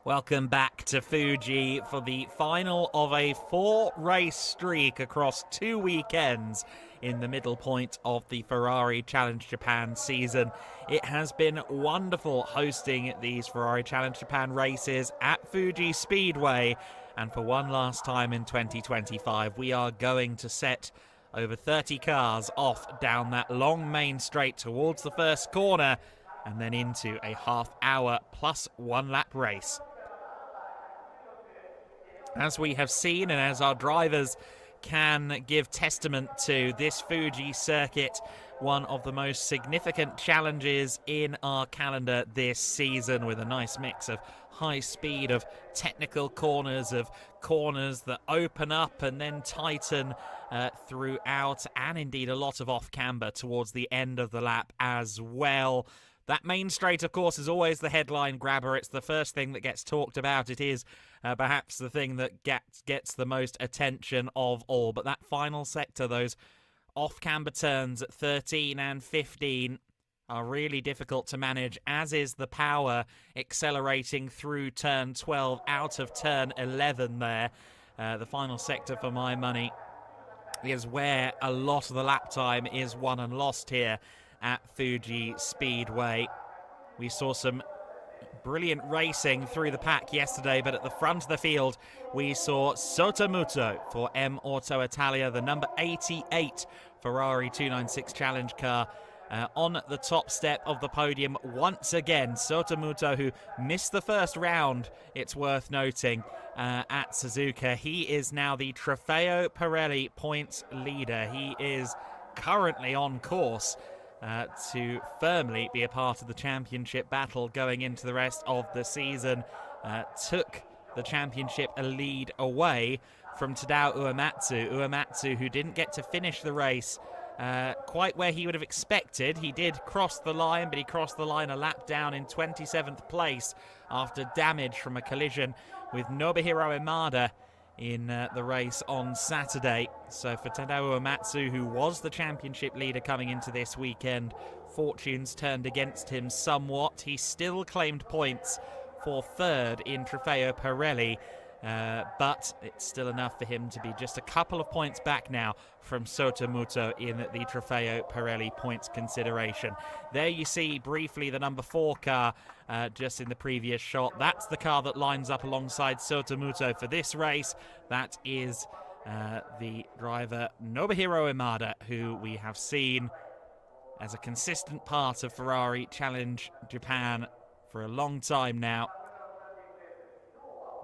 Welcome back to Fuji for the final of a 4-race streak across 2 weekends in the middle point of the Ferrari Challenge Japan season. It has been wonderful hosting these Ferrari Challenge Japan races at Fuji Speedway, and for one last time in 2025 we are going to set over 30 cars off down that long main straight towards the first corner and then into a half-hour plus 1 lap race. As we have seen, and as our drivers can give testament to, this Fuji circuit, one of the most significant challenges in our calendar this season, with a nice mix of high speed, of technical corners, of corners that open up and then tighten throughout, and indeed a lot of off-camber towards the end of the lap as well. That main straight, of course, is always the headline grabber. It's the first thing that gets talked about. It is perhaps the thing that gets the most attention of all. But that final sector, those off-camber turns at 13 and 15, are really difficult to manage, as is the power accelerating through turn 12 out of turn 11 there. The final sector, for my money, is where a lot of the lap time is won and lost here at Fuji Speedway. We saw some brilliant racing through the pack yesterday, but at the front of the field we saw Sotomuto for M Auto Italia, the number 88 Ferrari 296 Challenge car, on the top step of the podium once again. Sotomuto, who missed the first round, it's worth noting, at Suzuka. He is now the Trofeo Pirelli points leader. He is currently on course to firmly be a part of the championship battle going into the rest of the season. Took the championship a lead away from Tadao Uematsu. Uematsu, who didn't get to finish the race quite where he would have expected. He did cross the line, but he crossed the line a lap down in 27th place after damage from a collision with Nobuhiro Imada in the race on Saturday. So for Tadao Uematsu, who was the championship leader coming into this weekend, fortunes turned against him somewhat. He still claimed points for third in Trofeo Pirelli, but it's still enough for him to be just a couple of points back now from Sotomuto in the Trofeo Pirelli points consideration. There you see briefly the number 4 car just in the previous shot. That's the car that lines up alongside Sotomuto for this race. That is the driver Nobuhiro Imada, who we have seen as a consistent part of Ferrari Challenge Japan for a long time now.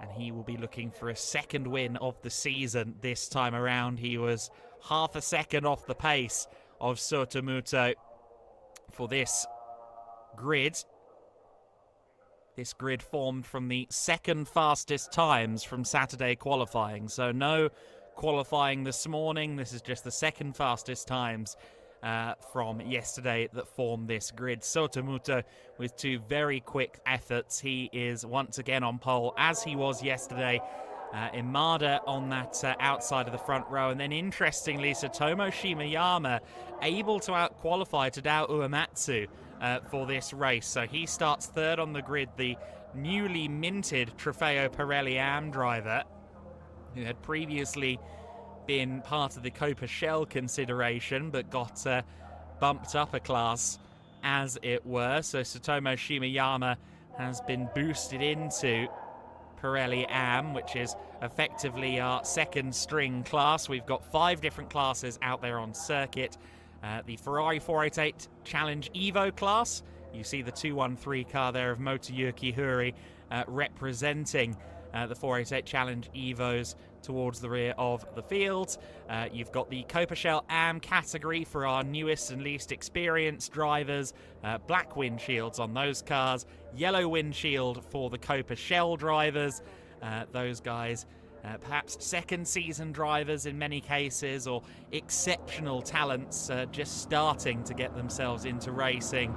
And he will be looking for a second win of the season this time around. He was half a second off the pace of Sotomuto for this grid. This grid formed from the second fastest times from Saturday qualifying. So no qualifying this morning. This is just the second fastest times from yesterday that formed this grid. Sotomuto with 2 very quick efforts. He is once again on pole, as he was yesterday. Imada on that outside of the front row, and then interestingly Tsutomu Shimeyama able to out-qualify Tadao Uematsu for this race. So he starts third on the grid, the newly minted Trofeo Pirelli AM driver, who had previously been part of the Copa Shell consideration but got bumped up a class, as it were. So Tsutomu Shimeyama has been boosted into Pirelli AM, which is effectively our second string class. We've got 5 different classes out there on circuit. The Ferrari 488 Challenge Evo class, you see the 213 car there of Motoyuki Huri representing the 488 Challenge Evos towards the rear of the field. You've got the Copa Shell AM category for our newest and least experienced drivers. Black windshields on those cars, yellow windshield for the Copa Shell drivers. Those guys perhaps second season drivers in many cases, or exceptional talents just starting to get themselves into racing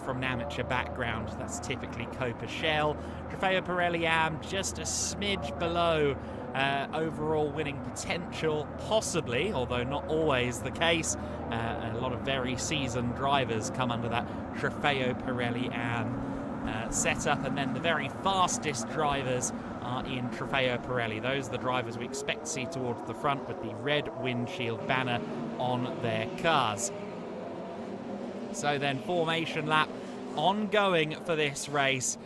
from an amateur background. That's typically Copa Shell. Trofeo Pirelli AM just a smidge below overall winning potential, possibly, although not always the case. A lot of very seasoned drivers come under that Trofeo Pirelli AM setup, and then the very fastest drivers are in Trofeo Pirelli. Those are the drivers we expect to see towards the front with the red windshield banner on their cars. So then formation lap ongoing for this race,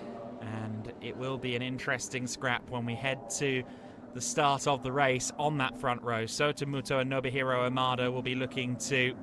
and it will be an interesting scrap when we head to the start of the race on that front row. Sotomuto and Nobuhiro Imada will be looking to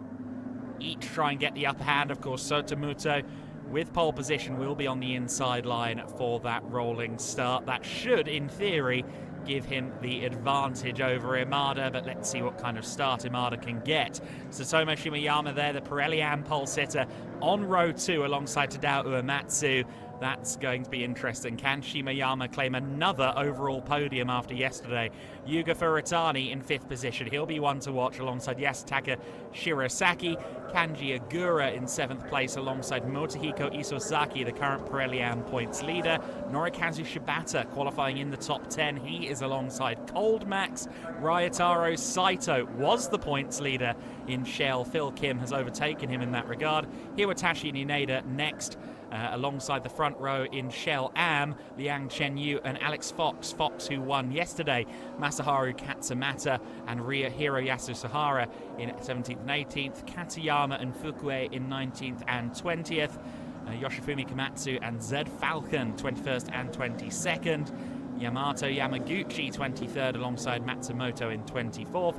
each try and get the upper hand. Of course, Sotomuto with pole position will be on the inside line for that rolling start. That should, in theory, give him the advantage over Imada, but let's see what kind of start Imada can get. Sutomo Shimayama there, the Pirelli Am pole sitter, on row 2 alongside Tadao Uematsu. That's going to be interesting. Can Shimayama claim another overall podium after yesterday? Yuga Furutani in 5th position. He'll be one to watch alongside Yasutaka Shirasaki. Kanji Agura in 7th place alongside Motohiko Isozaki, the current Pirelli Am points leader. Norikazu Shibata qualifying in the top 10. He is alongside Cold Max. Ryotaro Saito was the points leader in Shell. Phil Kim has overtaken him in that regard. Hiwatashi Nineda next. Alongside the front row in Shell Am, Liang Chenyu and Alex Fox. Fox, who won yesterday, Masaharu Katsumata and Hiroyasu Sahara in 17th and 18th, Katayama and Fukue in 19th and 20th, Yoshifumi Komatsu and Zed Falcon 21st and 22nd, Yamato Yamaguchi 23rd alongside Matsumoto in 24th,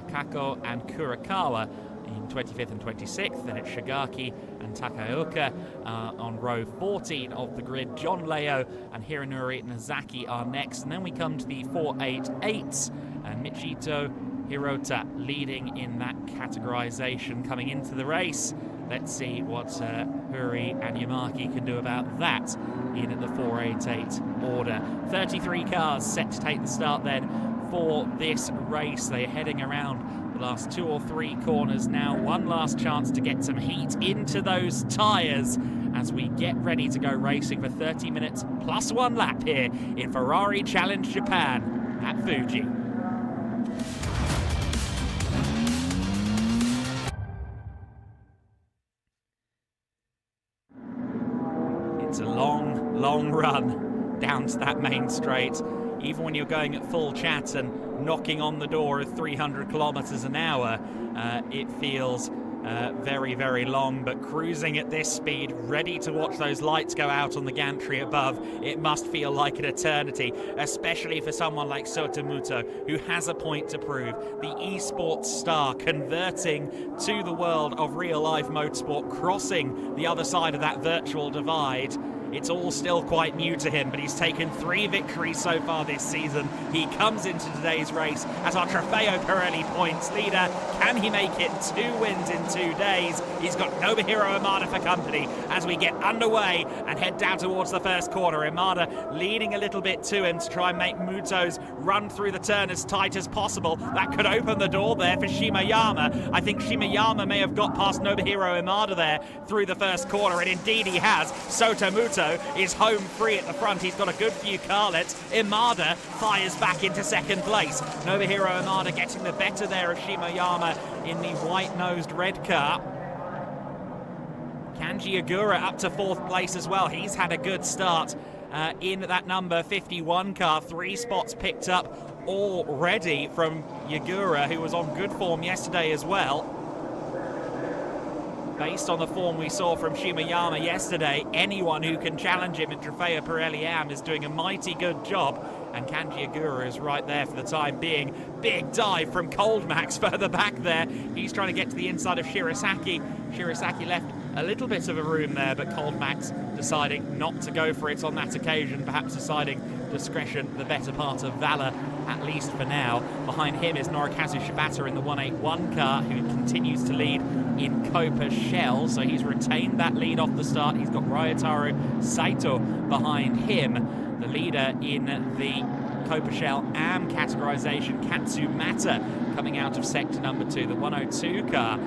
Kako and Kurakawa in 25th and 26th. Then it's Shigaki and Takaoka on row 14 of the grid. John Leo and Hironori Nozaki are next. And then we come to the 488s, and Michito Hirota leading in that categorization coming into the race. Let's see what Huri and Yamaki can do about that in the 488 order. 33 cars set to take the start then for this race. They're heading around the last 2 or 3 corners now. One last chance to get some heat into those tyres as we get ready to go racing for 30 minutes plus 1 lap here in Ferrari Challenge Japan at Fuji. It's a long, long run down to that main straight. Even when you're going at full chat and knocking on the door of 300 kilometers an hour, it feels very, very long. But cruising at this speed, ready to watch those lights go out on the gantry above, it must feel like an eternity, especially for someone like Sotomuto, who has a point to prove. The esports star converting to the world of real-life motorsport, crossing the other side of that virtual divide. It's all still quite new to him, but he's taken 3 victories so far this season. He comes into today's race as our Trofeo Pirelli points leader. Can he make it 2 wins in 2 days? He's got Nobuhiro Imada for company as we get underway and head down towards the first corner. Imada leading a little bit to him to try and make Muto's run through the turn as tight as possible. That could open the door there for Shimayama. I think Shimayama may have got past Nobuhiro Imada there through the first corner, and indeed he has. Sotomuto is home free at the front. He's got a good few carlets. Imada fires back into second place. Nobuhiro Imada getting the better there of Shimayama in the white-nosed red car. Kanji Agura up to 4th place as well. He's had a good start in that number 51 car. 3 spots picked up already from Yagura, who was on good form yesterday as well. Based on the form we saw from Shimayama yesterday, anyone who can challenge him in Trofeo Pirelli Am is doing a mighty good job. And Kanji Agura is right there for the time being. Big dive from Cold Max further back there. He's trying to get to the inside of Shirasaki. Shirasaki left a little bit of a room there, but Cold Max deciding not to go for it on that occasion, perhaps deciding discretion the better part of valour, at least for now. Behind him is Norikazu Shibata in the 181 car, who continues to lead in Copa Shell, so he's retained that lead off the start. He's got Ryotaro Saito behind him. The leader in the Copa Shell Am categorization, Katsumata, coming out of sector number 2, the 102 car,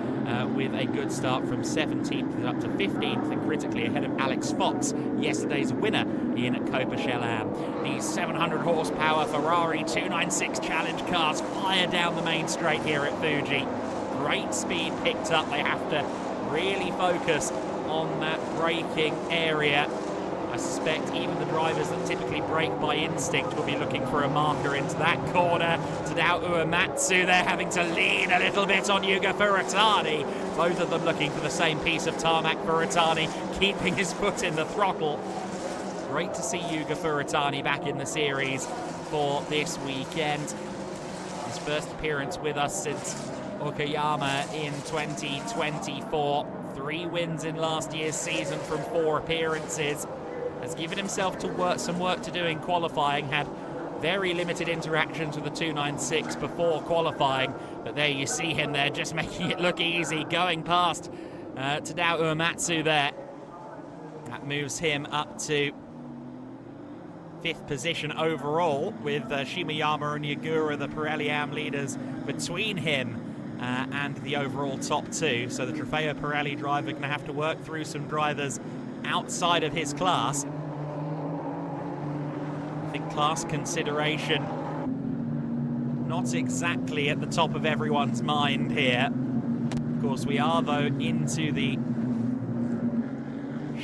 with a good start from 17th up to 15th, and critically ahead of Alex Fox, yesterday's winner in Copa Shell Am. These 700 horsepower Ferrari 296 Challenge cars fire down the main straight here at Fuji. Great speed picked up. They have to really focus on that braking area. suspect even the drivers that typically brake by instinct will be looking for a marker into that corner. Tadao Uematsu there having to lean a little bit on Yuga Furutani. Both of them looking for the same piece of tarmac. Furutani keeping his foot in the throttle. Great to see Yuga Furutani back in the series for this weekend. His first appearance with us since Okayama in 2024. 3 wins in last year's season from 4 appearances. Has given himself some work to do in qualifying. Had very limited interactions with the 296 before qualifying. But there you see him there, just making it look easy, going past Tadao Uematsu there. That moves him up to 5th position overall, with Shimayama and Yagura, the Pirelli AM leaders, between him and the overall top 2. So the Trofeo Pirelli driver going to have to work through some drivers outside of his class. I think class consideration not exactly at the top of everyone's mind here. Of course, we are, though, into the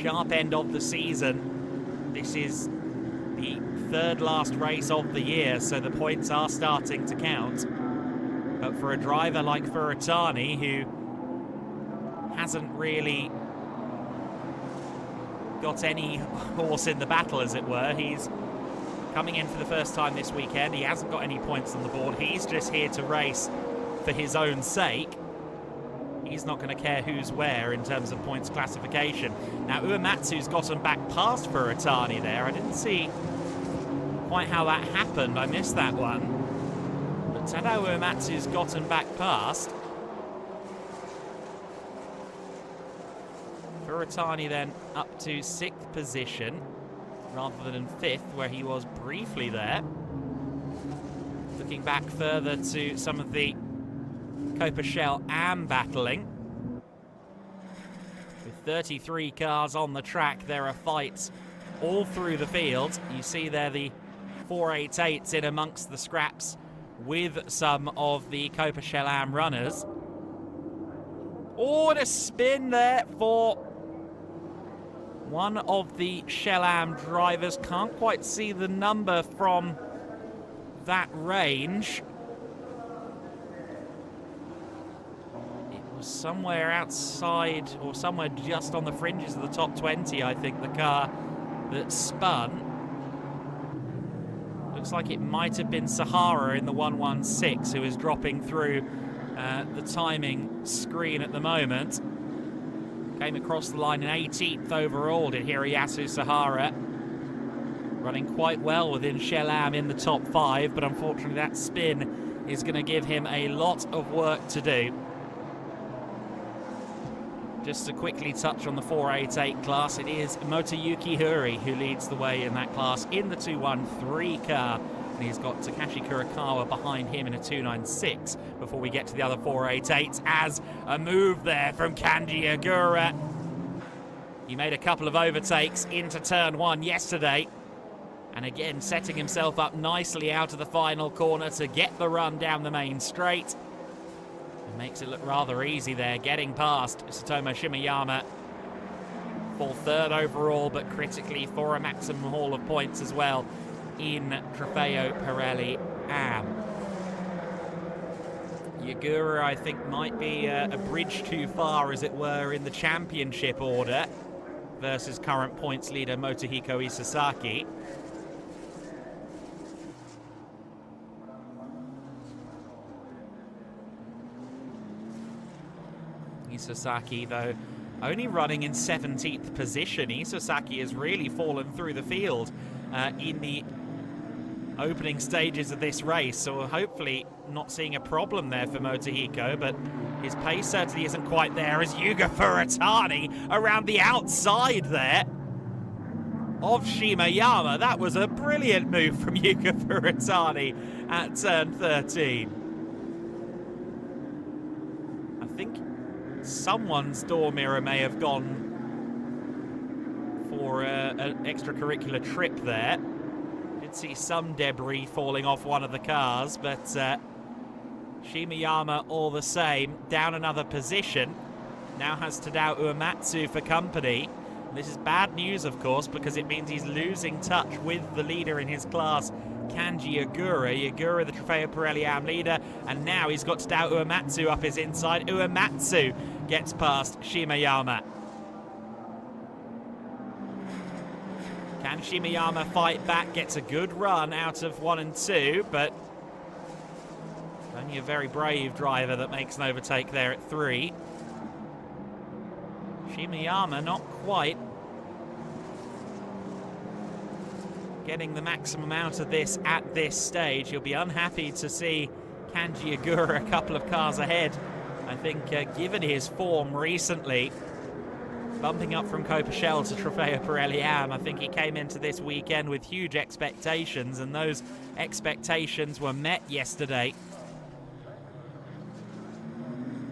sharp end of the season. This is the 3rd last race of the year, so the points are starting to count. But for a driver like Furutani, who hasn't really got any horse in the battle, as it were, he's coming in for the first time this weekend. He hasn't got any points on the board. He's just here to race for his own sake. He's not going to care who's where in terms of points classification. Now, Uematsu's gotten back past Furutani there. I didn't see quite how that happened. I missed that one. But Tadao Uematsu's gotten back past. Furutani then up to 6th position, rather than 5th, where he was briefly there. Looking back further to some of the Copa Shell AM battling. With 33 cars on the track, there are fights all through the field. You see there the 488s in amongst the scraps with some of the Copa Shell AM runners. Oh, and a spin there for one of the Shell AM drivers. Can't quite see the number from that range. It was somewhere outside, or somewhere just on the fringes of the top 20, I think, the car that spun. Looks like it might have been Sahara in the 116 who is dropping through the timing screen at the moment. Came across the line in 18th overall, did Hiroyasu Sahara. Running quite well within Shell AM in the top 5, but unfortunately that spin is going to give him a lot of work to do. Just to quickly touch on the 488 class, it is Motoyuki Huri who leads the way in that class in the 213 car. And he's got Takashi Kurakawa behind him in a 296 before we get to the other 488s, as a move there from Kanji Agura. He made a couple of overtakes into turn 1 yesterday, and again setting himself up nicely out of the final corner to get the run down the main straight. It makes it look rather easy there, getting past Tsutomu Shimayama for 3rd overall, but critically for a maximum haul of points as well in Trofeo Pirelli AM. Yagura, I think, might be a bridge too far, as it were, in the championship order versus current points leader Motohiko Isasaki. Isasaki, though, only running in 17th position. Isasaki has really fallen through the field in the opening stages of this race, so hopefully not seeing a problem there for Motohiko, but his pace certainly isn't quite there as Yuga Furutani around the outside there of Shimayama. That was a brilliant move from Yuga Furutani at turn 13. I think someone's door mirror may have gone for an extracurricular trip there. Did see some debris falling off one of the cars, but Shimayama all the same down another position. Now has Tadao Uematsu for company. This is bad news, of course, because it means he's losing touch with the leader in his class, Kanji Ogura. Ogura, the Trofeo Pirelli Am leader, and now he's got Tadao Uematsu up his inside. Uematsu gets past Shimayama. Can Shimayama fight back? Gets a good run out of 1 and 2, but only a very brave driver that makes an overtake there at 3. Shimayama not quite getting the maximum out of this at this stage. He'll be unhappy to see Kanji Ogura a couple of cars ahead. I think given his form recently, bumping up from Copachel to Trofeo Pirelli Am, I think he came into this weekend with huge expectations, and those expectations were met yesterday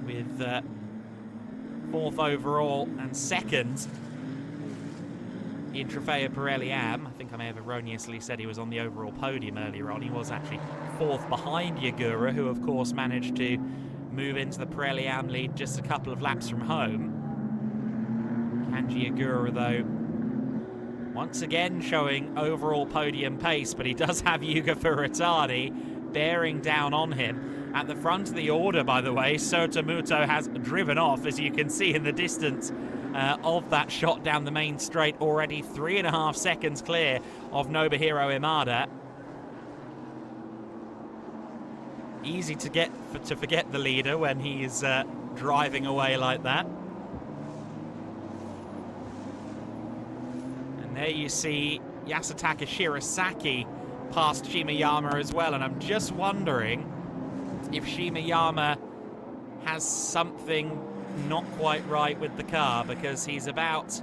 with 4th overall and 2nd in Trofeo Pirelli Am. I think I may have erroneously said he was on the overall podium earlier on. He was actually 4th behind Ogura, who of course managed to move into the Pirelli Am lead just a couple of laps from home. Kanji Ogura, though, once again showing overall podium pace, but he does have Yuga Furatani bearing down on him. At the front of the order, by the way, Sotomuto has driven off, as you can see in the distance of that shot down the main straight, already 3.5 seconds clear of Nobuhiro Imada. Easy to forget the leader when he's driving away like that. And there you see Yasutaka Shirasaki past Shimayama as well, and I'm just wondering if Shimayama has something not quite right with the car, because he's about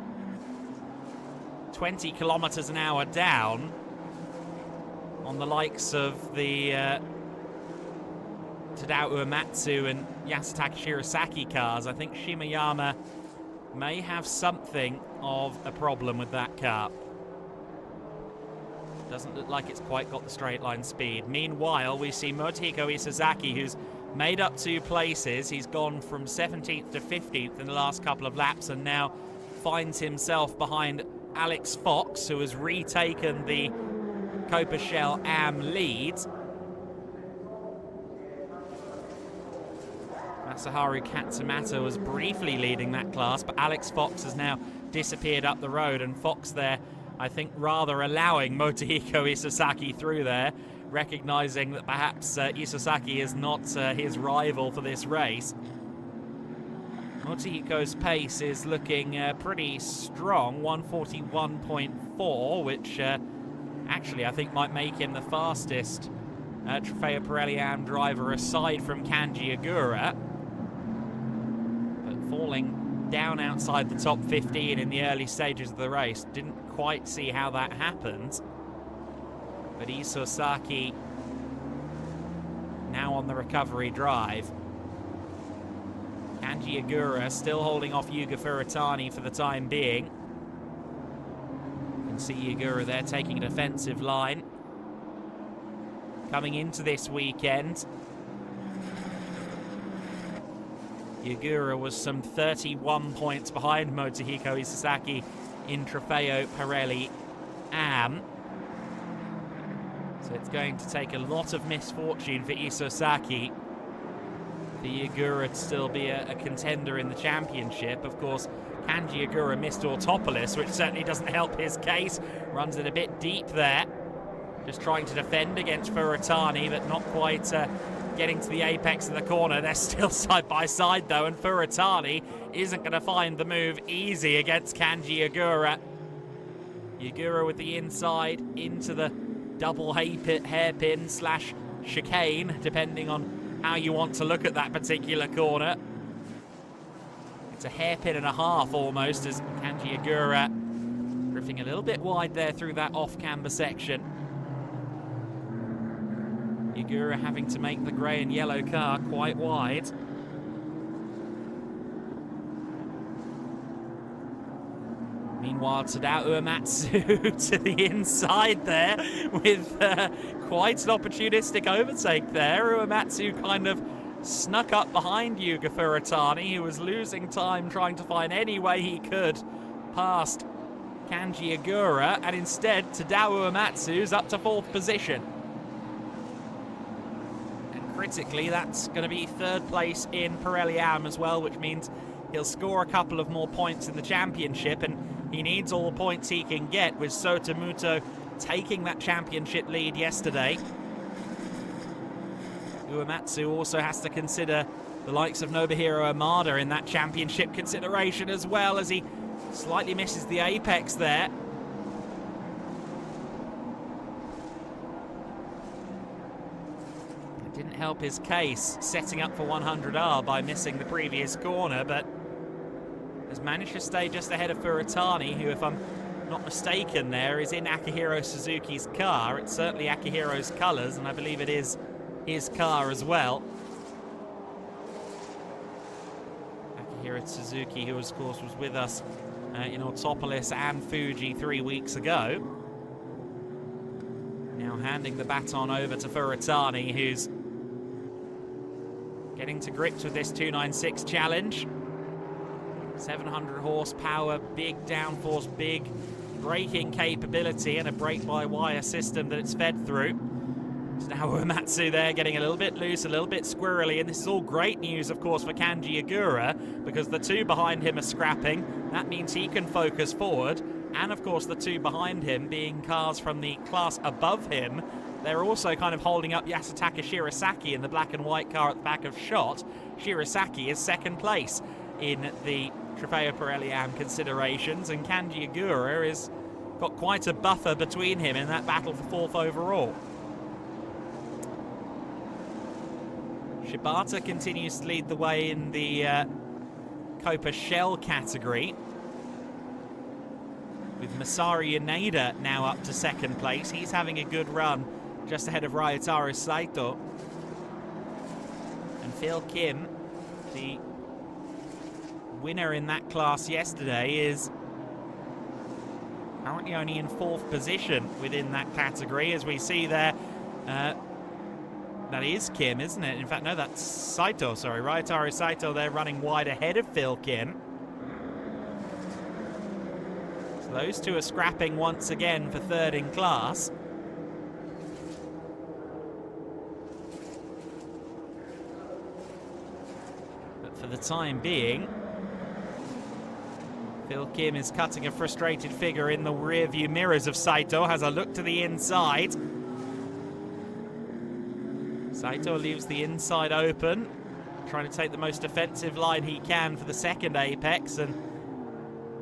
20 kilometers an hour down on the likes of the Tadao Uematsu and Yasutaka Shirasaki cars. I think Shimayama may have something of a problem with that car. Doesn't look like it's quite got the straight line speed. Meanwhile, we see Motohiko Isazaki, who's made up 2 places. He's gone from 17th to 15th in the last couple of laps, and now finds himself behind Alex Fox, who has retaken the Copachel Am lead. Masaharu Katsumata was briefly leading that class, but Alex Fox has now disappeared up the road, and Fox there, I think, rather allowing Motohiko Isazaki through there, recognizing that perhaps Isazaki is not his rival for this race. Motohiko's pace is looking pretty strong, 141.4, which actually I think might make him the fastest Trofeo Pirelli Am driver aside from Kanji Ogura. But falling down outside the top 15 in the early stages of the race, didn't quite see how that happened. But Isozaki now on the recovery drive. Kanji Ogura still holding off Yuga Furatani for the time being. You can see Ogura there taking a defensive line. Coming into this weekend, Ogura was some 31 points behind Motohiko Isazaki in Trofeo Pirelli Am. So it's going to take a lot of misfortune for Isozaki for Ogura to still be a contender in the championship. Of course, Kanji Ogura missed Autopolis, which certainly doesn't help his case. Runs it a bit deep there. Just trying to defend against Furatani, but not quite getting to the apex of the corner. They're still side by side, though, and Furatani isn't going to find the move easy against Kanji Ogura. Ogura with the inside into the double hairpin slash chicane, depending on how you want to look at that particular corner. It's a hairpin and a half almost, as Kanji Ogura drifting a little bit wide there through that off-camber section. Ogura having to make the grey and yellow car quite wide. Meanwhile, Tadao Uematsu to the inside there with quite an opportunistic overtake there. Uematsu kind of snuck up behind Yuga Furatani, who was losing time trying to find any way he could past Kanji Agura, and instead Tadao Uematsu's up to 4th position. And critically, that's going to be 3rd place in Pirelli Am as well, which means he'll score a couple of more points in the championship, and he needs all the points he can get, with Sotomuto taking that championship lead yesterday. Uematsu also has to consider the likes of Nobuhiro Amada in that championship consideration as well, as he slightly misses the apex there. It didn't help his case setting up for 100R by missing the previous corner, but has managed to stay just ahead of Furatani, who, if I'm not mistaken there, is in Akihiro Suzuki's car. It's certainly Akihiro's colours, and I believe it is his car as well. Akihiro Suzuki, who of course was with us in Autopolis and Fuji 3 weeks ago. Now handing the baton over to Furatani, who's getting to grips with this 296 challenge. 700 horsepower, big downforce, big braking capability, and a brake-by-wire system that it's fed through. So now Uematsu there getting a little bit loose, a little bit squirrely, and this is all great news, of course, for Kanji Agura, because the 2 behind him are scrapping. That means he can focus forward, and of course the 2 behind him being cars from the class above him, they're also kind of holding up Yasutaka Shirasaki in the black and white car at the back of shot. Shirasaki is 2nd place in the Trofeo Pirelli Am considerations, and Kanji Agura has got quite a buffer between him in that battle for 4th overall. Shibata continues to lead the way in the Copa Shell category, with Masaru Yaneda now up to 2nd place. He's having a good run, just ahead of Ryotaro Saito. And Phil Kim, the winner in that class yesterday, is currently only in 4th position within that category, as we see there. That is Kim, isn't it? In fact, no, that's Saito, sorry. Ryotaro Saito there running wide ahead of Phil Kim. So those 2 are scrapping once again for 3rd in class. But for the time being, Phil Kim is cutting a frustrated figure in the rear-view mirrors of Saito, has a look to the inside. Saito leaves the inside open, trying to take the most offensive line he can for the 2nd apex, and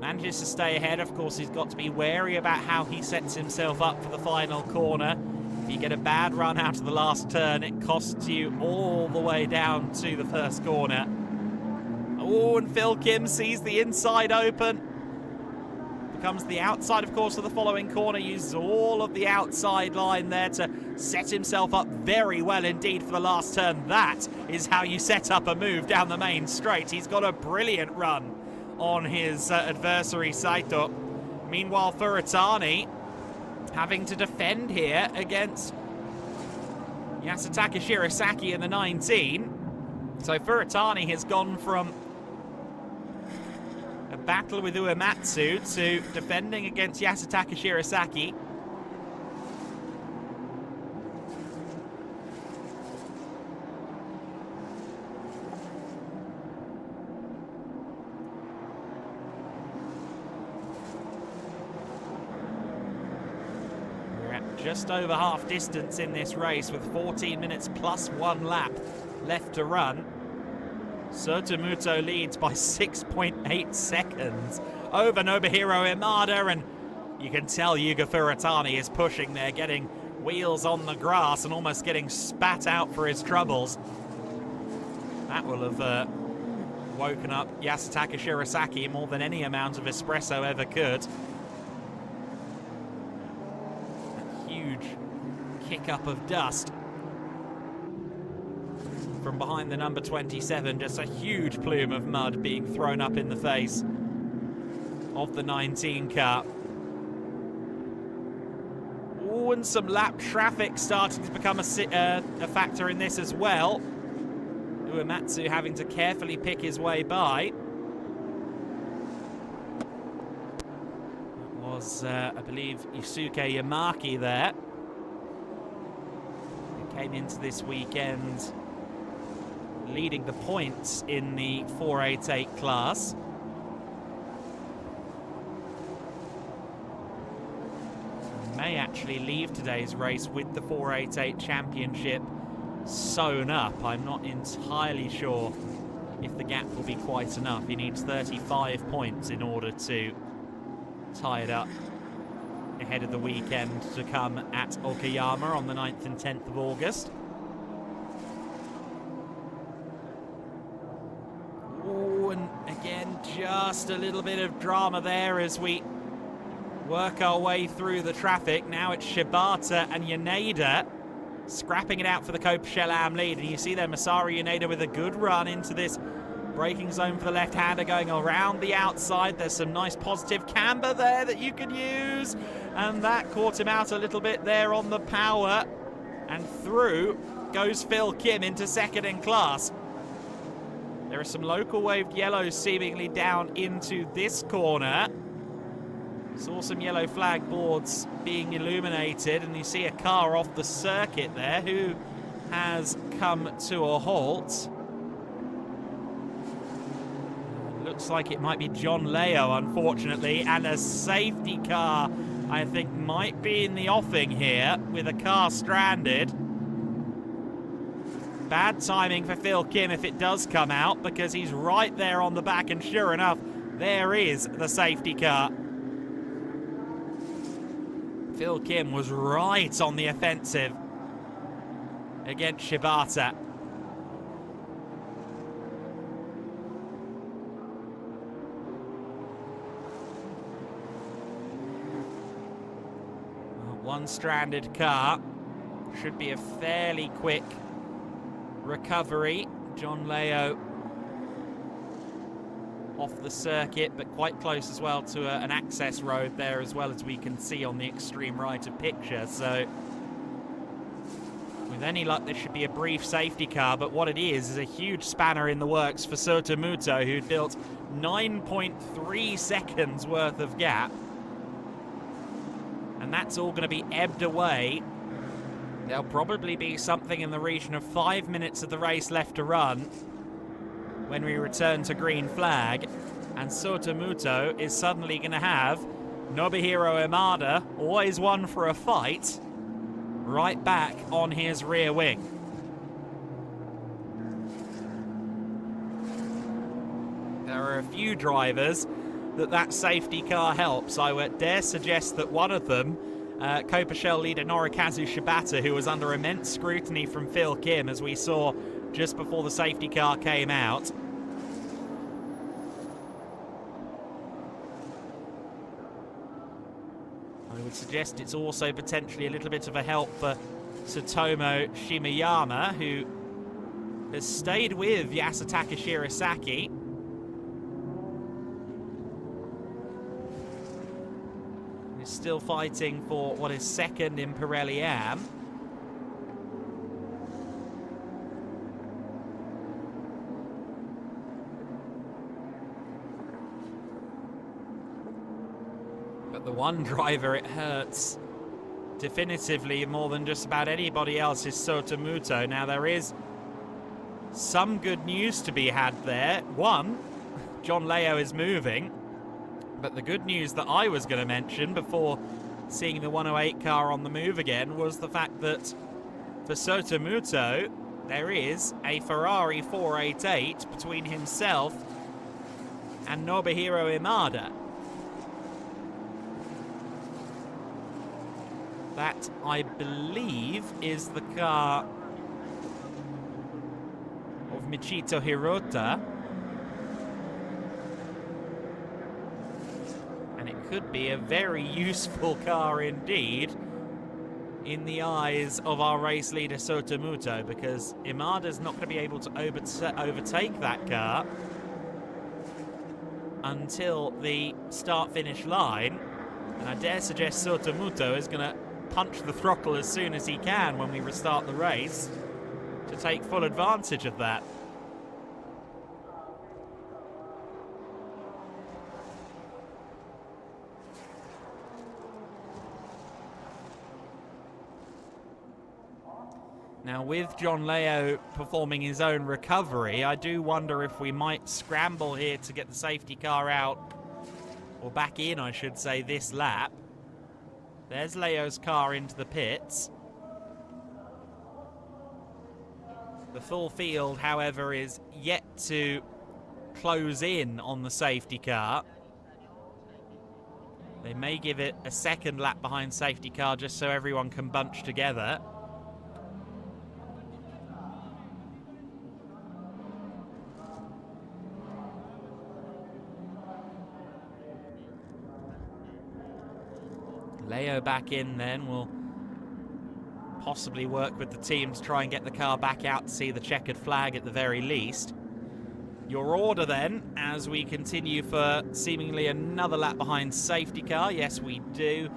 manages to stay ahead. Of course, he's got to be wary about how he sets himself up for the final corner. If you get a bad run out of the last turn, it costs you all the way down to the 1st corner. Oh, and Phil Kim sees the inside open. Becomes the outside, of course, of the following corner. Uses all of the outside line there to set himself up very well indeed for the last turn. That is how you set up a move down the main straight. He's got a brilliant run on his adversary, Saito. Meanwhile, Furatani having to defend here against Yasutaka Shirasaki in the 19. So Furatani has gone from a battle with Uematsu to defending against Yasutaka Shirasaki. We're at just over half distance in this race, with 14 minutes plus 1 lap left to run. Sotomuto leads by 6.8 seconds over Nobuhiro Imada, and you can tell Yuga Furatani is pushing there, getting wheels on the grass and almost getting spat out for his troubles. That will have woken up Yasutaka Shirasaki more than any amount of espresso ever could. A huge kick up of dust from behind the number 27, just a huge plume of mud being thrown up in the face of the 19 car. Oh, and some lap traffic starting to become a factor in this as well. Uematsu having to carefully pick his way by. was, I believe, Yusuke Yamaki there, who came into this weekend leading the points in the 488 class. May actually leave today's race with the 488 championship sewn up. I'm not entirely sure if the gap will be quite enough. He needs 35 points in order to tie it up ahead of the weekend to come at Okayama on the 9th and 10th of August. Oh, and again, just a little bit of drama there as we work our way through the traffic. Now it's Shibata and Yaneda scrapping it out for the Kopershelam lead. And you see there Masaru Yaneda with a good run into this braking zone for the left-hander going around the outside. There's some nice positive camber there that you could use. And that caught him out a little bit there on the power. And through goes Phil Kim into second in class. There are some local waved yellows seemingly down into this corner. Saw some yellow flag boards being illuminated, and you see a car off the circuit there who has come to a halt. Looks like it might be John Leo, unfortunately, and a safety car, I think, might be in the offing here with a car stranded. Bad timing for Phil Kim if it does come out, because he's right there on the back, and sure enough, there is the safety car. Phil Kim was right on the offensive against Shibata. One stranded car. Should be a fairly quick recovery. John Leo off the circuit, but quite close as well to an access road there, as well as we can see on the extreme right of picture. So with any luck, this should be a brief safety car, but what it is a huge spanner in the works for Sotomuto, who built 9.3 seconds worth of gap. And that's all going to be ebbed away. There'll probably be something in the region of 5 minutes of the race left to run when we return to green flag, and Sotomuto is suddenly going to have Nobuhiro Imada, always one for a fight, right back on his rear wing. There are a few drivers that safety car helps. I would dare suggest that one of them, Kopershell leader Norikazu Shibata, who was under immense scrutiny from Phil Kim, as we saw just before the safety car came out. I would suggest it's also potentially a little bit of a help for Tsutomu Shimeyama, who has stayed with Yasutaka Shirasaki. He's still fighting for what is second in Pirelli Am. But the one driver it hurts definitively more than just about anybody else is Sotomuto. Now, there is some good news to be had there. One, John Leo is moving. But the good news that I was going to mention before seeing the 108 car on the move again was the fact that for Sotomuto, there is a Ferrari 488 between himself and Nobuhiro Imada. That, I believe, is the car of Michito Hirota. And it could be a very useful car indeed in the eyes of our race leader Sotomuto, because Imada's not going to be able to overtake that car until the start-finish line. And I dare suggest Sotomuto is going to punch the throttle as soon as he can when we restart the race to take full advantage of that. Now, with John Leo performing his own recovery, I do wonder if we might scramble here to get the safety car out, or back in, I should say, this lap. There's Leo's car into the pits. The full field, however, is yet to close in on the safety car. They may give it a second lap behind safety car just so everyone can bunch together. Leo back in then will possibly work with the team to try and get the car back out to see the checkered flag at the very least. Your order then, as we continue for seemingly another lap behind safety car. Yes, we do.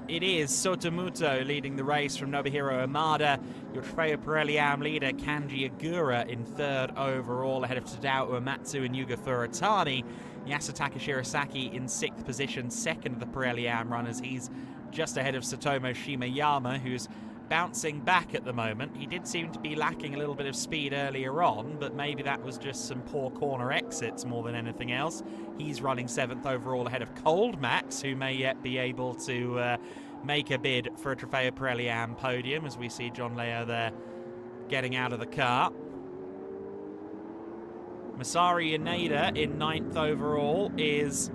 It is Sotomuto leading the race from Nobuhiro Amada. Your Trofeo Pirelli Am leader, Kanji Agura, in third overall, ahead of Tadao Uematsu and Yuga Furatani. Yasutaka Shirasaki in sixth position, second of the Pirelli Am runners. He's just ahead of Satomo Shimayama, who's bouncing back at the moment. He did seem to be lacking a little bit of speed earlier on, but maybe that was just some poor corner exits more than anything else. He's running seventh overall ahead of Cold Max, who may yet be able to make a bid for a Trofeo Pirelli Am podium, as we see John Leo there getting out of the car. Masaru Yaneda in ninth overall is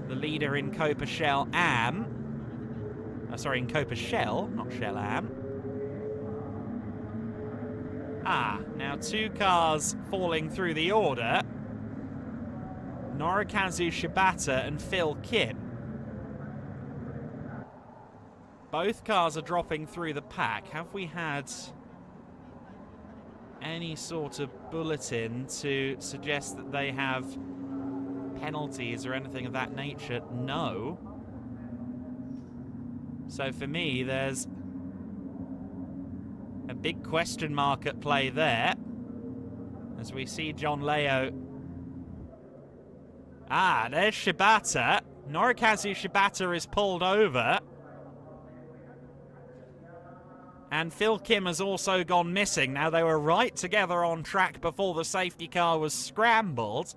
the leader in Copa Shell Am. In Copa Shell, not Shell Am. Now two cars falling through the order. Norikazu Shibata and Phil Kim. Both cars are dropping through the pack. Have we had any sort of bulletin to suggest that they have penalties or anything of that nature? No. So for me, there's a big question mark at play there, as we see John Leo. There's Shibata. Norikazu Shibata is pulled over. And Phil Kim has also gone missing. Now, they were right together on track before the safety car was scrambled.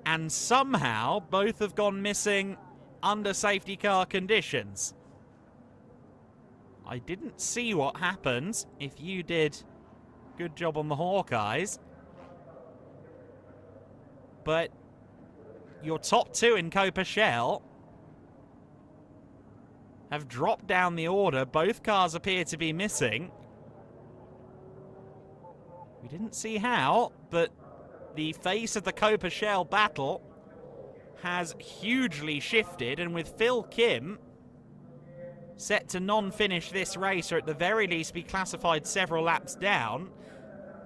And somehow, both have gone missing under safety car conditions. I didn't see what happened. If you did, good job on the Hawkeyes. But your top two in Copa Shell have dropped down the order. Both cars appear to be missing. We didn't see how, but the face of the Copa Shell battle has hugely shifted, and with Phil Kim set to non-finish this race, or at the very least be classified several laps down,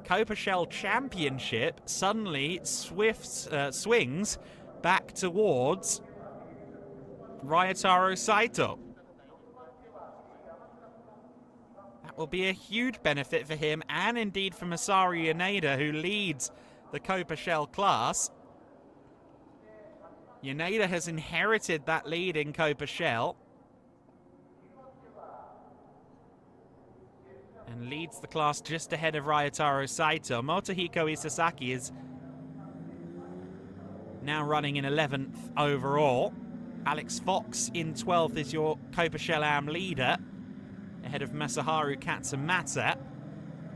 Copa Shell Championship suddenly swings back towards Ryotaro Saito. That will be a huge benefit for him, and indeed for Masaru Yaneda, who leads the Copa Shell class. Yaneda has inherited that lead in Copa Shell and leads the class just ahead of Ryotaro Saito. Motohiko Isasaki is now running in 11th overall. Alex Fox in 12th is your Copa Shell Am leader, ahead of Masaharu Katsumata.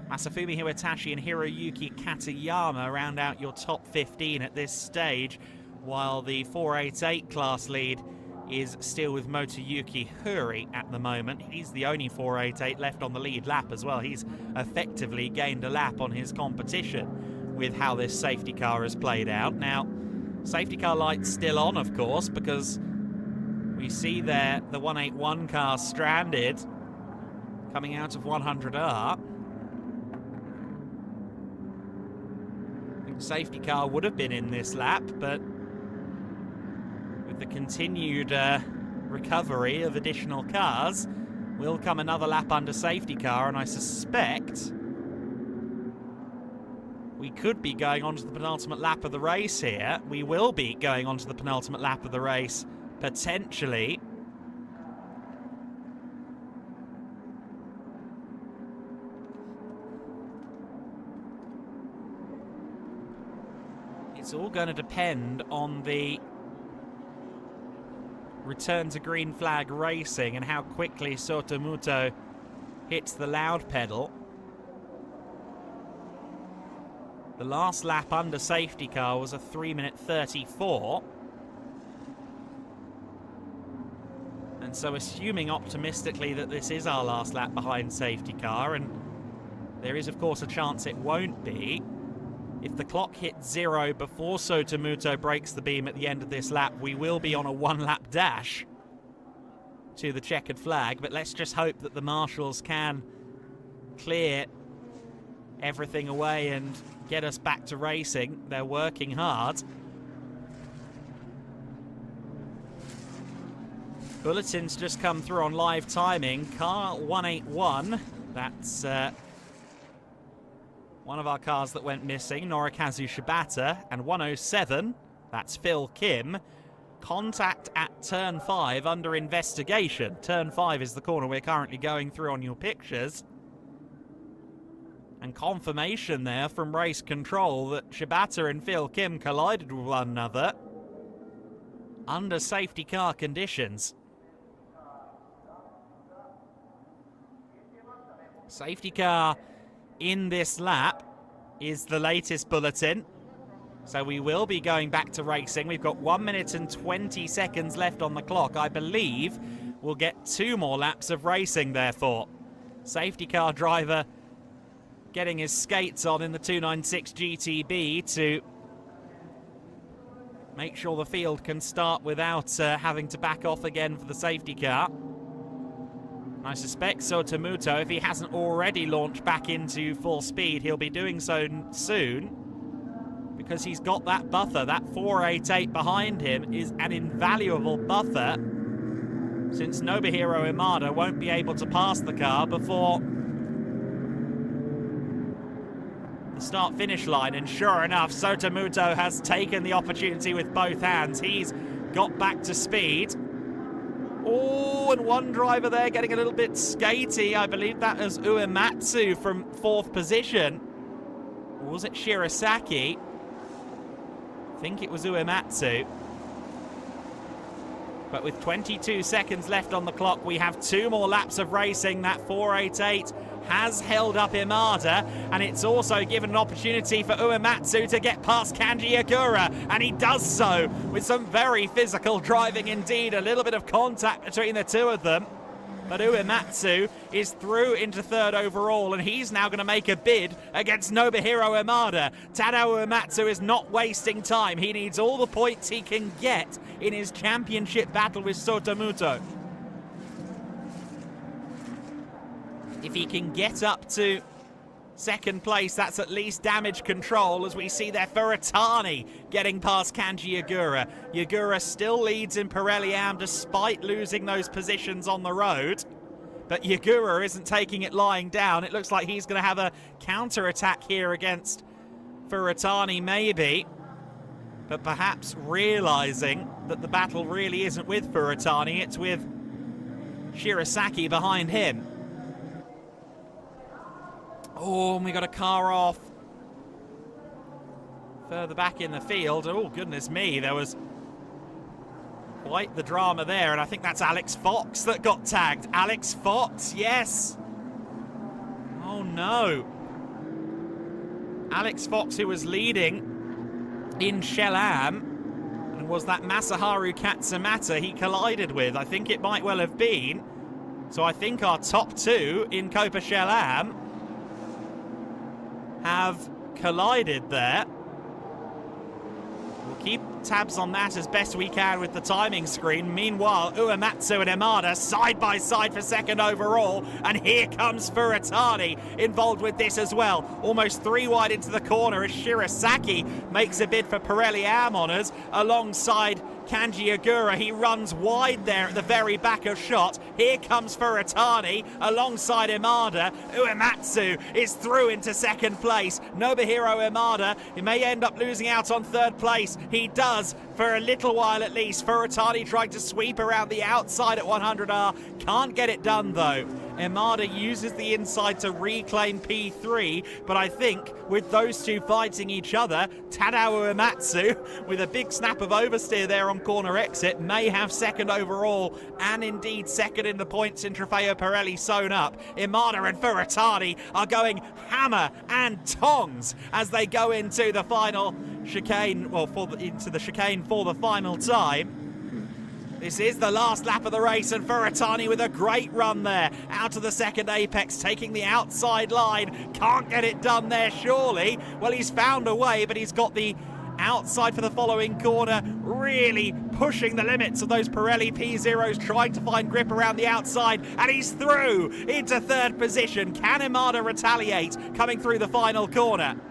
Masafumi Hiwatashi and Hiroyuki Katayama round out your top 15 at this stage, while the 488 class lead is still with Motoyuki Huri at the moment. He's the only 488 left on the lead lap as well. He's effectively gained a lap on his competition with how this safety car has played out. Now, safety car light's still on, of course, because we see there the 181 car stranded coming out of 100R. I think safety car would have been in this lap, but with the continued recovery of additional cars, will come another lap under safety car, and I suspect we could be going on to the penultimate lap of the race here. We will be going on to the penultimate lap of the race, potentially. all going to depend on the return to green flag racing and how quickly Sotomuto hits the loud pedal. The last lap under safety car was a 3-minute 34. And so assuming optimistically that this is our last lap behind safety car, and there is of course a chance it won't be, if the clock hits 0 before Sotomuto breaks the beam at the end of this lap, we will be on a 1-lap dash to the checkered flag. But let's just hope that the marshals can clear everything away and get us back to racing. They're working hard. Bulletins just come through on live timing. Car 181, that's one of our cars that went missing, Norikazu Shibata. And 107, that's Phil Kim. Contact at turn 5 under investigation. Turn 5 is the corner we're currently going through on your pictures. And confirmation there from race control that Shibata and Phil Kim collided with one another under safety car conditions. Safety car in this lap is the latest bulletin. So we will be going back to racing. We've got 1 minute and 20 seconds left on the clock. I believe we'll get 2 more laps of racing, therefore. Safety car driver getting his skates on in the 296 GTB to make sure the field can start without having to back off again for the safety car. I suspect Sotomuto, if he hasn't already launched back into full speed, he'll be doing so soon, because he's got that buffer. That 488 behind him is an invaluable buffer, since Nobuhiro Imada won't be able to pass the car before the start-finish line. And sure enough, Sotomuto has taken the opportunity with both hands. He's got back to speed. Oh, and one driver there getting a little bit skatey. I believe that was Uematsu from 4th position. Or was it Shirasaki? I think it was Uematsu. But with 22 seconds left on the clock, we have 2 more laps of racing. That 488 has held up Imada, and it's also given an opportunity for Uematsu to get past Kanji Agura, and he does so with some very physical driving indeed. A little bit of contact between the two of them, but Uematsu is through into 3rd overall, and he's now going to make a bid against Nobuhiro Imada. Tadao Uematsu is not wasting time. He needs all the points he can get in his championship battle with Sotomuto. If he can get up to 2nd place, that's at least damage control, as we see there Furatani getting past Kanji Agura. Agura still leads in Pirelli Am despite losing those positions on the road. But Agura isn't taking it lying down. It looks like he's going to have a counter-attack here against Furatani, maybe. But perhaps realising that the battle really isn't with Furatani, it's with Shirasaki behind him. Oh, and we got a car off further back in the field. Oh, goodness me, there was quite the drama there, and I think that's Alex Fox that got tagged. Alex Fox, yes. Oh, no. Alex Fox, who was leading in Shell-Am, and was that Masaharu Katsumata he collided with. I think it might well have been. So I think our top 2 in Copa Shell-Am have collided there. We'll keep tabs on that as best we can with the timing screen. Meanwhile, Uematsu and Imada side by side for 2nd overall, and here comes Furatani involved with this as well. Almost 3 wide into the corner as Shirasaki makes a bid for Pirelli Am honours alongside Kanji Agura. He runs wide there at the very back of shot. Here comes Furatani alongside Imada. Uematsu is through into 2nd place. Nobuhiro Imada, he may end up losing out on 3rd place. He does. for a little while at least. Ferrari tried to sweep around the outside at 100R. Can't get it done though. Imada uses the inside to reclaim P3, but I think with those two fighting each other, Tadao Uematsu, with a big snap of oversteer there on corner exit, may have second overall, and indeed second in the points in Trofeo Pirelli sewn up. Imada and Ferrari are going hammer and tongs as they go into the final chicane, well, into the chicane for the final time. This is the last lap of the race, and Ferrari with a great run there. Out of the second apex, taking the outside line. Can't get it done there, surely. Well, he's found a way, but he's got the outside for the following corner. Really pushing the limits of those Pirelli P0s, trying to find grip around the outside, and he's through into third position. Can Imada retaliate coming through the final corner?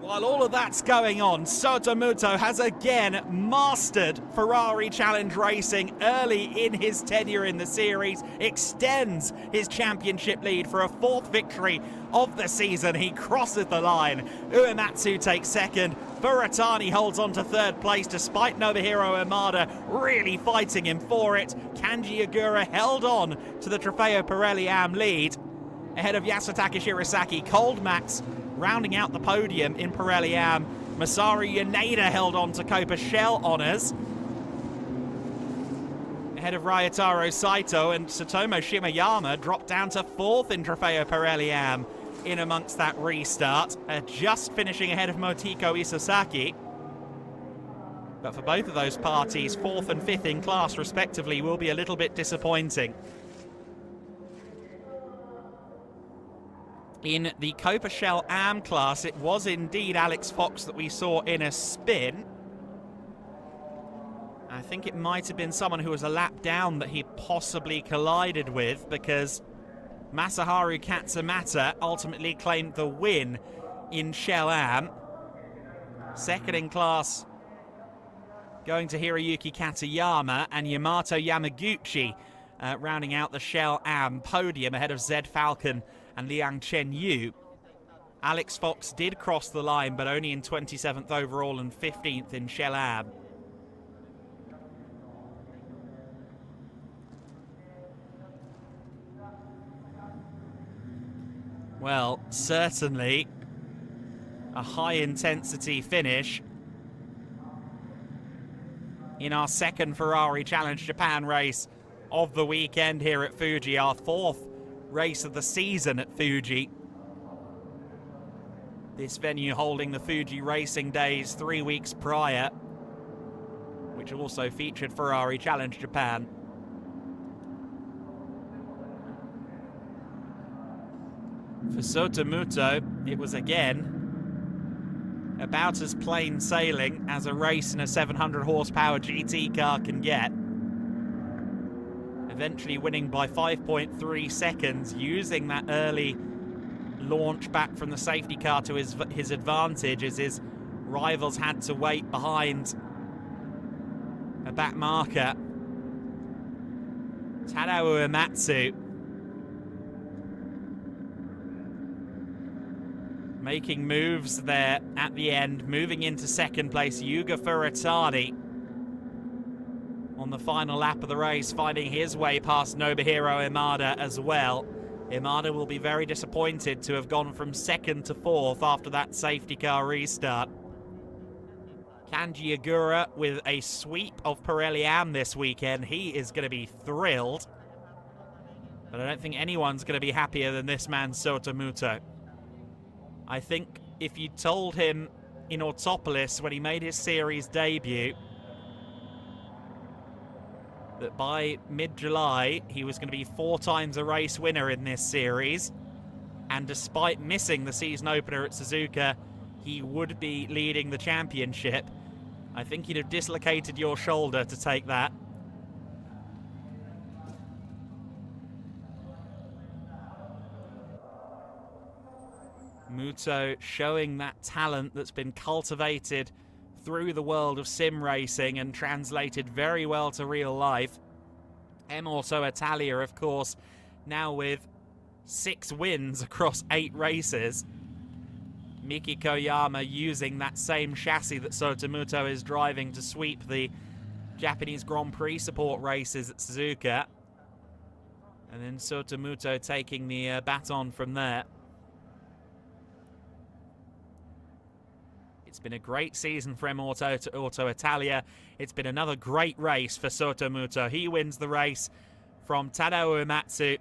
While all of that's going on, Sotomuto has again mastered Ferrari Challenge Racing early in his tenure in the series, extends his championship lead for a fourth victory of the season. He crosses the line. Uematsu takes second. Ferrari holds on to third place despite Nobuhiro Imada really fighting him for it. Kanji Agura held on to the Trofeo Pirelli AM lead ahead of Yasutaka Shirasaki. Cold Max rounding out the podium in Pirelli AM. Masaru Yaneda held on to Copa Shell honours ahead of Ryotaro Saito, and Satomo Shimayama dropped down to fourth in Trofeo Pirelli AM in amongst that restart, just finishing ahead of Motiko Isasaki. But for both of those parties, fourth and fifth in class respectively will be a little bit disappointing. In the Copa Shell AM class, it was indeed Alex Fox that we saw in a spin. I think it might have been someone who was a lap down that he possibly collided with, because Masaharu Katsumata ultimately claimed the win in Shell AM. Second in class going to Hiroyuki Katayama, and Yamato Yamaguchi rounding out the Shell AM podium ahead of Zed Falcon and Liang Chen-yu. Alex Fox did cross the line, but only in 27th overall and 15th in Shell AM. Well, certainly a high-intensity finish in our second Ferrari Challenge Japan race of the weekend here at Fuji, our fourth race of the season at Fuji. This venue holding the Fuji Racing Days 3 weeks prior, which also featured Ferrari Challenge Japan. For Sotomuto, it was again about as plain sailing as a race in a 700 horsepower GT car can get. Eventually winning by 5.3 seconds, using that early launch back from the safety car to his advantage, as his rivals had to wait behind a back marker. Tadao Uematsu making moves there at the end, moving into second place. Yuga Ferrari on the final lap of the race, finding his way past Nobuhiro Imada as well. Imada will be very disappointed to have gone from second to fourth after that safety car restart. Kanji Agura with a sweep of Pirelli AM this weekend. He is going to be thrilled. But I don't think anyone's going to be happier than this man, Sotomuto. I think if you told him in Autopolis when he made his series debut that by mid-July he was going to be 4 times a race winner in this series, and despite missing the season opener at Suzuka, he would be leading the championship, I think you'd have dislocated your shoulder to take that. Muto showing that talent that's been cultivated through the world of sim racing and translated very well to real life. Emerso Italia, of course, now with 6 wins across 8 races. Miki Koyama using that same chassis that Sotomuto is driving to sweep the Japanese Grand Prix support races at Suzuka. And then Sotomuto taking the baton from there. It's been a great season for Auto Italia. It's been another great race for Sotomuto. He wins the race from Tadao Uematsu.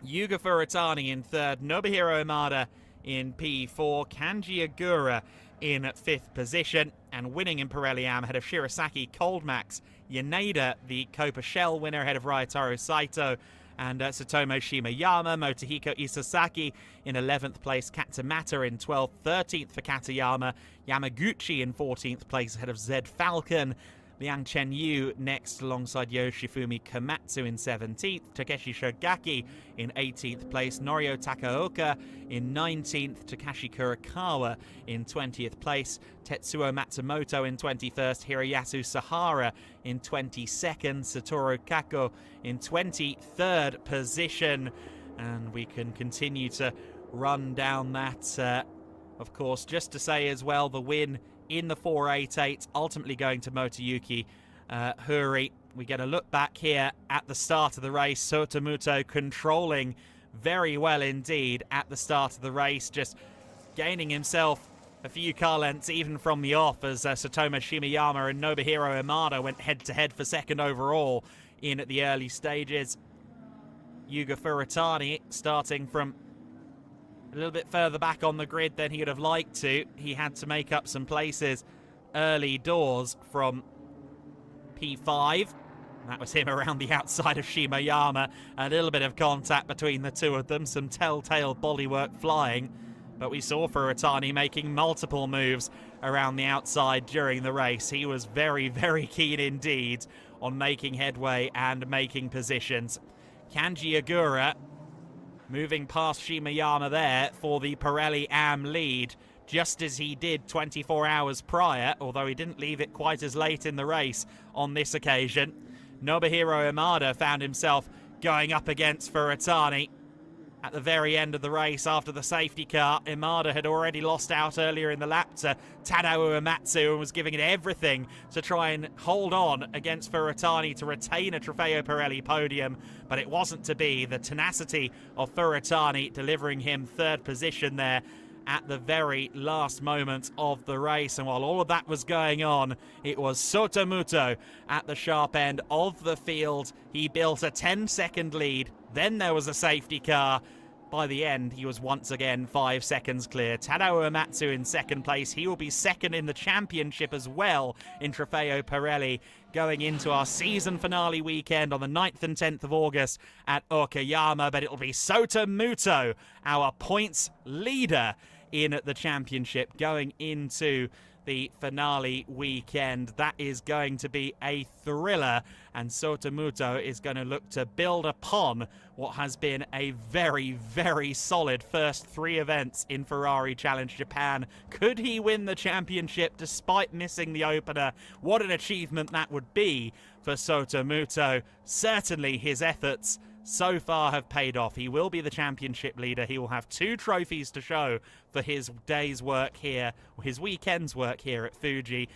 Yuga Furitani in third. Nobuhiro Imada in P4. Kanji Agura in 5th position. And winning in Pirelli Am ahead of Shirasaki, Coldmax, Yaneda, the Copa Shell winner ahead of Ryotaro Saito, and Tsutomu Shimayama. Motohiko Isasaki in 11th place. Katamata in 12th. 13th for Katayama. Yamaguchi in 14th place ahead of Zed Falcon. Liang Chenyu next alongside Yoshifumi Komatsu in 17th. Takeshi Shogaki in 18th place. Norio Takaoka in 19th. Takashi Kurakawa in 20th place. Tetsuo Matsumoto in 21st. Hiroyasu Sahara in 22nd. Satoru Kako in 23rd position. And we can continue to run down that. Of course, just to say as well, the win in the 488, ultimately going to Motoyuki Huri. We get a look back here at the start of the race. Sotomuto controlling very well indeed at the start of the race, just gaining himself a few car lengths even from the off as Satomu Shimayama and Nobuhiro Imada went head-to-head for second overall in at the early stages. Yuga Furitani starting from a little bit further back on the grid than he would have liked to. He had to make up some places early doors from P5. That was him around the outside of Shimayama. A little bit of contact between the two of them, some telltale bodywork flying. But we saw Furitani making multiple moves around the outside during the race. He was very, very keen indeed on making headway and making positions. Kanji Agura moving past Shimayama there for the Pirelli Am lead, just as he did 24 hours prior, although he didn't leave it quite as late in the race on this occasion. Nobuhiro Imada found himself going up against Furitani at the very end of the race after the safety car. Imada had already lost out earlier in the lap to Tadao Uematsu and was giving it everything to try and hold on against Furitani to retain a Trofeo Pirelli podium, but it wasn't to be. The tenacity of Furitani delivering him third position there at the very last moment of the race. And while all of that was going on, it was Sotomuto at the sharp end of the field. He built a 10-second lead. Then there was a safety car. By the end, he was once again 5 seconds clear. Tadao Uematsu in second place. He will be second in the championship as well in Trofeo Pirelli going into our season finale weekend on the 9th and 10th of August at Okayama. But it'll be Sotomuto, our points leader in the championship going into the finale weekend. That is going to be a thriller, and Sotomuto is going to look to build upon what has been a very, very solid first 3 events in Ferrari Challenge Japan. Could he win the championship despite missing the opener? What an achievement that would be for Sotomuto. Certainly his efforts so far have paid off. He will be the championship leader. He will have 2 trophies to show for his day's work here, or his weekend's work here at Fuji.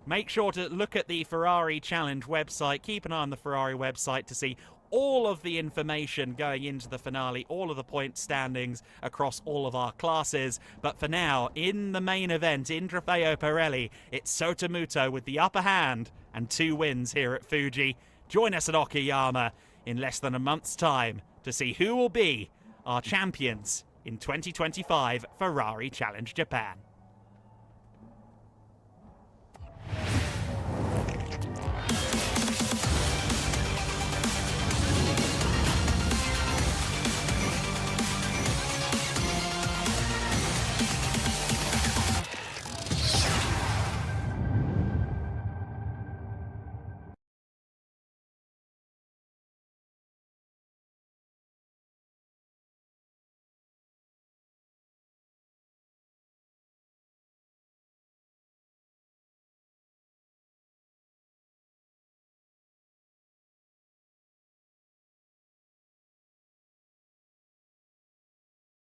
Make sure to look at the Ferrari Challenge website. Keep an eye on the Ferrari website to see all of the information going into the finale, all of the point standings across all of our classes. But for now, in the main event, in Trofeo Pirelli, it's Sotomuto with the upper hand and 2 wins here at Fuji. Join us at Okayama in less than a month's time to see who will be our champions in 2025 Ferrari Challenge Japan.